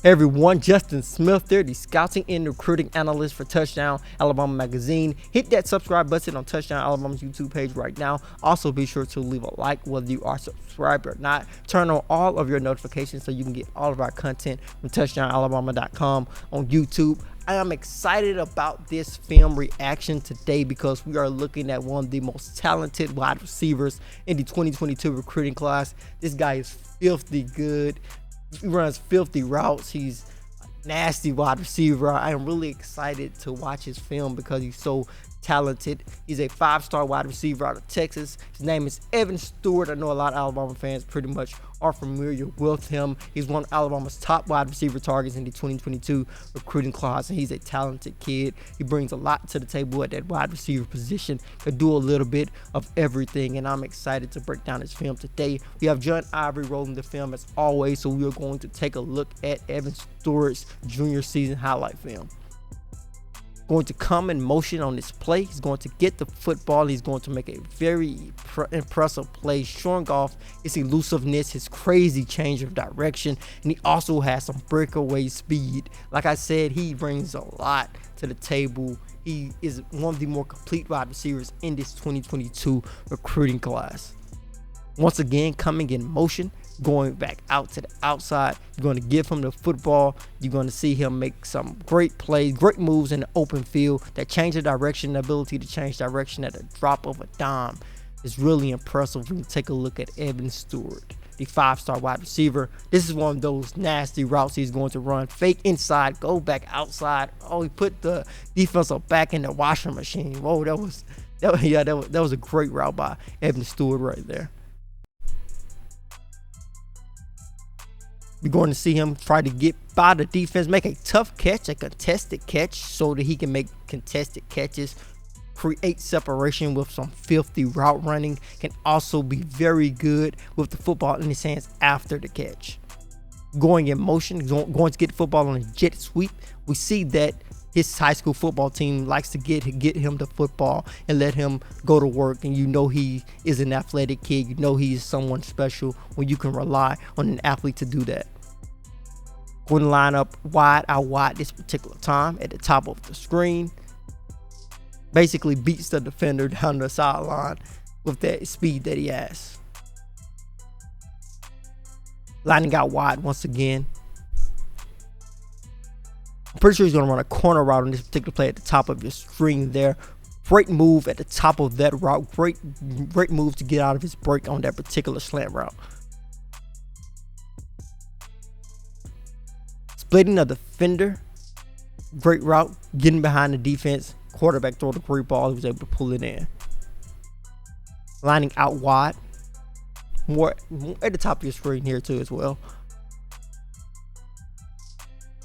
Hey everyone, Justin Smith there, the scouting and recruiting analyst for Touchdown Alabama magazine. Hit that subscribe button on Touchdown Alabama's YouTube page right now. Also be sure to leave a like whether you are subscribed or not. Turn on all of your notifications so you can get all of our content from touchdownalabama.com on YouTube. I am excited about this film reaction today because we are looking at one of the most talented wide receivers in the 2022 recruiting class. This guy is filthy good. He runs filthy routes. He's a nasty wide receiver. I am really excited to watch his film because he's so talented. He's a 5-star wide receiver out of Texas. His name is Evan Stewart. I know a lot of Alabama fans pretty much are familiar with him. He's one of Alabama's top wide receiver targets in the 2022 recruiting class, and he's a talented kid. He brings a lot to the table at that wide receiver position. Can do a little bit of everything, and I'm excited to break down his film today. We have John Ivory rolling the film as always, so we are going to take a look at Evan Stewart's junior season highlight film. Going to come in motion on this play. He's going to get the football. He's going to make a very impressive play, showing off his elusiveness, his crazy change of direction, and he also has some breakaway speed. Like I said, he brings a lot to the table. He is one of the more complete wide receivers in this 2022 recruiting class. Once again, coming in motion, going back out to the outside. You're going to give him the football. You're going to see him make some great plays, great moves in the open field that change the direction. The ability to change direction at a drop of a dime is really impressive when you take a look at Evan Stewart, the 5-star wide receiver. This is one of those nasty routes he's going to run. Fake inside, go back outside. Oh, he put the defensive back in the washing machine. Whoa, that was a great route by Evan Stewart right there. We're going to see him try to get by the defense, make a tough catch, a contested catch, so that he can make contested catches, create separation with some filthy route running, can also be very good with the football in his hands after the catch. Going in motion, going to get the football on a jet sweep. We see that his high school football team likes to get him the football and let him go to work, and you know he is an athletic kid. You know he is someone special when you can rely on an athlete to do that. Going to line up wide out wide this particular time at the top of the screen. Basically beats the defender down the sideline with that speed that he has. Lining out wide once again. I'm pretty sure he's going to run a corner route on this particular play at the top of your screen there. Great move at the top of that route. Great move to get out of his break on that particular slant route. Splitting the defender. Great route. Getting behind the defense. Quarterback throw the great ball. He was able to pull it in. Lining out wide. More at the top of your screen here too as well.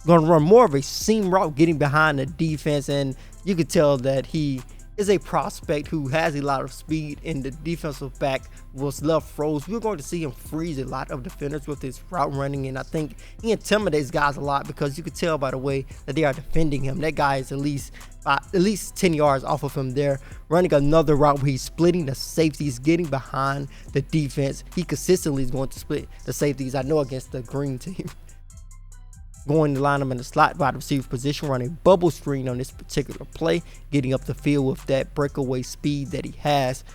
Going to run more of a seam route, getting behind the defense, and you can tell that he is a prospect who has a lot of speed, and the defensive back was left froze. We're going to see him freeze a lot of defenders with his route running, and I think he intimidates guys a lot because you can tell by the way that they are defending him. That guy is at least 10 yards off of him there, running another route where he's splitting the safeties, getting behind the defense. He consistently is going to split the safeties, I know, against the green team. Going to line him in the slot wide receiver position, running bubble screen on this particular play, getting up the field with that breakaway speed that he has.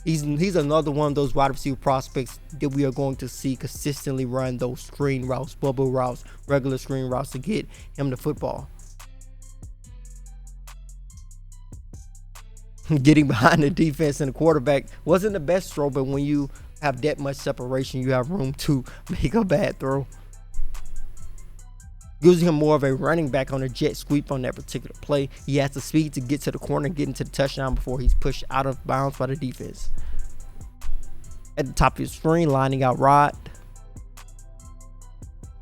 He's another one of those wide receiver prospects that we are going to see consistently run those screen routes, bubble routes, regular screen routes to get him the football. Getting behind the defense and the quarterback wasn't the best throw, but when you have that much separation, you have room to make a bad throw. Using him more of a running back on a jet sweep on that particular play. He has the speed to get to the corner and get into the touchdown before he's pushed out of bounds by the defense. At the top of your screen, lining out rod.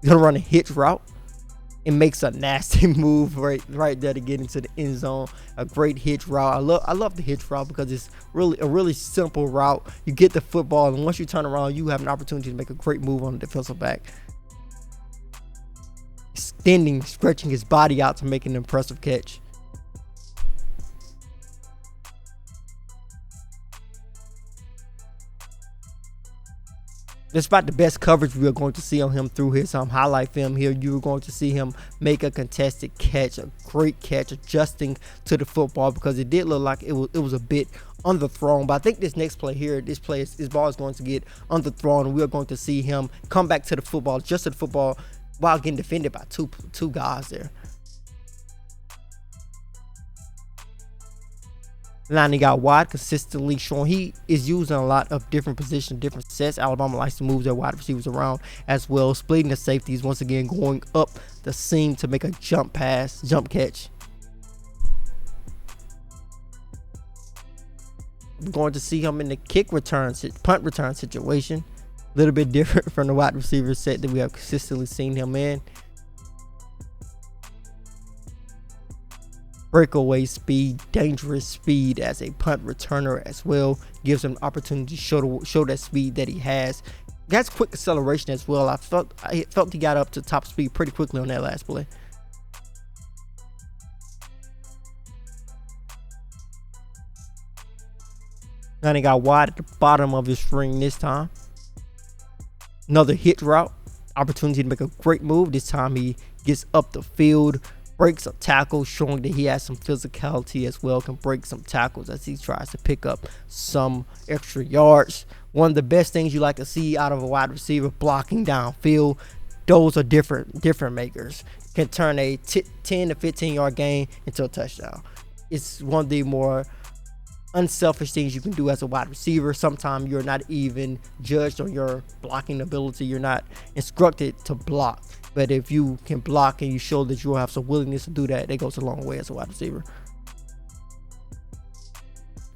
He's going to run a hitch route. It makes a nasty move right there to get into the end zone. A great hitch route. I love the hitch route because it's really a really simple route. You get the football, and once you turn around, you have an opportunity to make a great move on the defensive back. Extending, stretching his body out to make an impressive catch. Despite the best coverage we are going to see on him through his highlight film here, you are going to see him make a contested catch, a great catch, adjusting to the football, because it did look like it was a bit underthrown. But I think this next play here, this ball is going to get underthrown, and we are going to see him come back to the football, just to the football, while getting defended by two guys there. Lining out wide, consistently showing he is using a lot of different positions, different sets. Alabama likes to move their wide receivers around as well, splitting the safeties, once again going up the seam to make a jump catch. We're going to see him in the punt return situation. A little bit different from the wide receiver set that we have consistently seen him in. Breakaway speed, dangerous speed as a punt returner as well. Gives him the opportunity to show that speed that he has. That's quick acceleration as well. I felt he got up to top speed pretty quickly on that last play. Now he got wide at the bottom of his string this time. Another hitch route. Opportunity to make a great move. This time he gets up the field, breaks a tackle, showing that he has some physicality as well, can break some tackles as he tries to pick up some extra yards. One of the best things you like to see out of a wide receiver, blocking downfield. Those are different makers. Can turn a 10 to 15 yard gain into a touchdown. It's one of the more unselfish things you can do as a wide receiver. Sometimes you're not even judged on your blocking ability. You're not instructed to block. But if you can block and you show that you have some willingness to do that, that goes a long way as a wide receiver.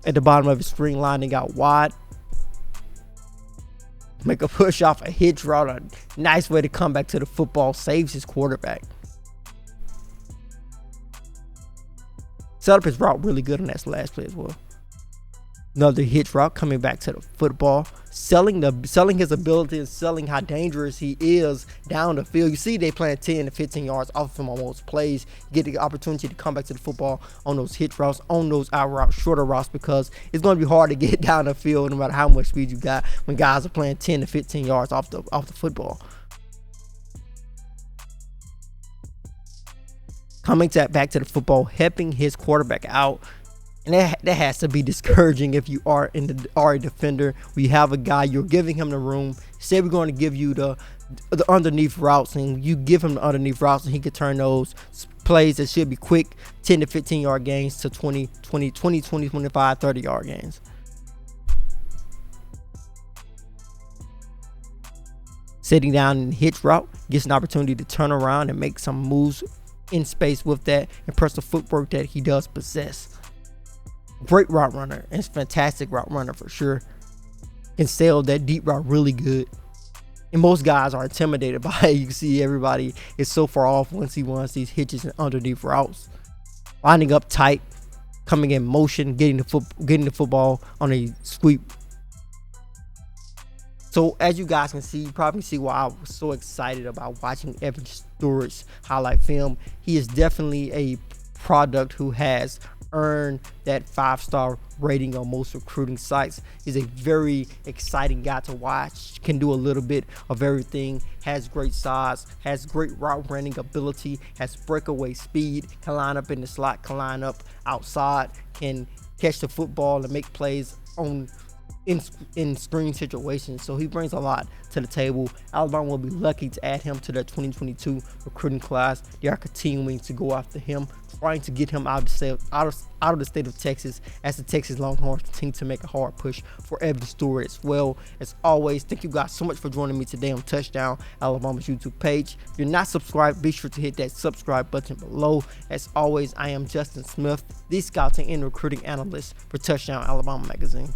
At the bottom of his string, lining out wide. Make a push off a hitch route. A nice way to come back to the football. Saves his quarterback. Set up his route really good on that last play as well. Another hitch route, coming back to the football, selling his ability and selling how dangerous he is down the field. You see they playing 10 to 15 yards off him on most plays. You get the opportunity to come back to the football on those hitch routes, on those out routes, shorter routes, because it's going to be hard to get down the field no matter how much speed you got when guys are playing 10 to 15 yards off the football. Coming back to the football, helping his quarterback out. And that has to be discouraging if you are a defender. We have a guy, you're giving him the room. Say we're going to give you the underneath routes, and you give him the underneath routes, and he can turn those plays that should be quick 10 to 15 yard gains to 20, 25, 30 yard gains. Sitting down in the hitch route, gets an opportunity to turn around and make some moves in space with that impressive footwork that he does possess. Great route runner, and fantastic route runner for sure. Can sail that deep route really good. And most guys are intimidated by it. You can see everybody is so far off once he wants these hitches and underneath routes. Lining up tight, coming in motion, getting the football on a sweep. So as you guys can see, you probably see why I was so excited about watching Evan Stewart's highlight film. He is definitely a product who has earned that 5-star rating on most recruiting sites. He's a very exciting guy to watch, can do a little bit of everything, has great size, has great route running ability, has breakaway speed, can line up in the slot, can line up outside, can catch the football and make plays in screen situations. So he brings a lot to the table. Alabama will be lucky to add him to their 2022 recruiting class. They are continuing to go after him, trying to get him out of the state of Texas, as the Texas Longhorns continue to make a hard push for Evan Stewart as well. As always, thank you guys so much for joining me today on Touchdown Alabama's YouTube page. If you're not subscribed, be sure to hit that subscribe button below. As always, I am Justin Smith, the scouting and recruiting analyst for Touchdown Alabama magazine.